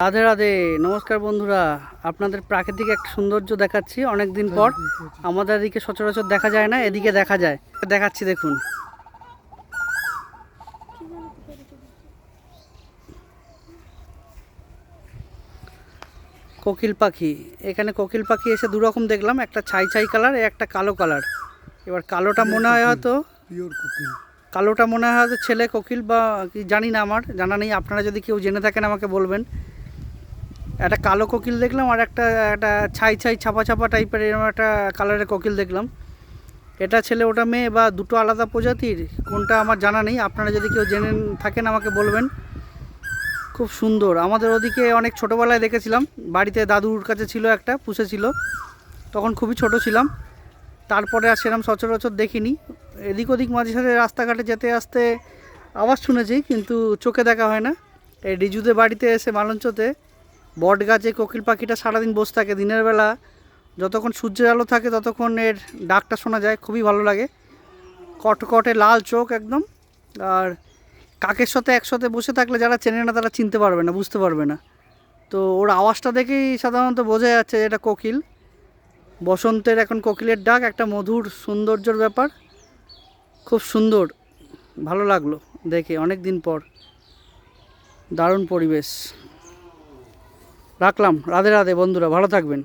রাধে রাধে, নমস্কার বন্ধুরা। আপনাদের প্রাকৃতিক একটা সৌন্দর্য দেখাচ্ছি অনেক দিন পর। আমাদের এদিকে সচরাচর দেখা যায় না, এদিকে দেখা যায়। দেখাচ্ছি দেখুন। কোকিল পাখি, এখানে কোকিল পাখি এসে দু রকম দেখলাম, একটা ছাই ছাই কালার, একটা কালো কালার। এবার কালোটা মনে হয় হয়তো কালোটা মনে হয় হয়তো ছেলে কোকিল বা কি জানি না, আমার জানা নেই। আপনারা যদি কেউ জেনে থাকেন আমাকে বলবেন। একটা কালো কোকিল দেখলাম আর একটা একটা ছাই ছাই ছাপা ছাপা টাইপের এরকম একটা কালারের কোকিল দেখলাম। এটা ছেলে ওটা মেয়ে বা দুটো আলাদা প্রজাতির, কোনটা আমার জানা নেই। আপনারা যদি কেউ জেনে থাকেন আমাকে বলবেন। খুব সুন্দর। আমাদের ওদিকে অনেক ছোটোবেলায় দেখেছিলাম, বাড়িতে দাদুর কাছে ছিল, একটা পুষেছিল, তখন খুবই ছোট ছিলাম। তারপরে আর সেরকম সচরাচর দেখিনি। এদিক ওদিক মাঝে সাঝে রাস্তাঘাটে যেতে আসতে আওয়াজ শুনেছি, কিন্তু চোখে দেখা হয় না। এই রিজুদের বাড়িতে এসে মালঞ্চতে বট গাছে কোকিল পাখিটা সারাদিন বসে থাকে। দিনের বেলা যতক্ষণ সূর্যের আলো থাকে ততক্ষণ এর ডাকটা শোনা যায়, খুবই ভালো লাগে। কটকটে লাল চোখ একদম। আর কাকের সাথে একসাথে বসে থাকলে যারা চেনে না তারা চিনতে পারবে না, বুঝতে পারবে না। তো ওর আওয়াজটা দেখেই সাধারণত বোঝা যাচ্ছে এটা কোকিল। বসন্তের এখন কোকিলের ডাক একটা মধুর সৌন্দর্যর ব্যাপার। খুব সুন্দর, ভালো লাগলো দেখে অনেক দিন পর। দারুণ পরিবেশ। রাখলাম। রাধে রাধে বন্ধুরা, ভালো থাকবেন।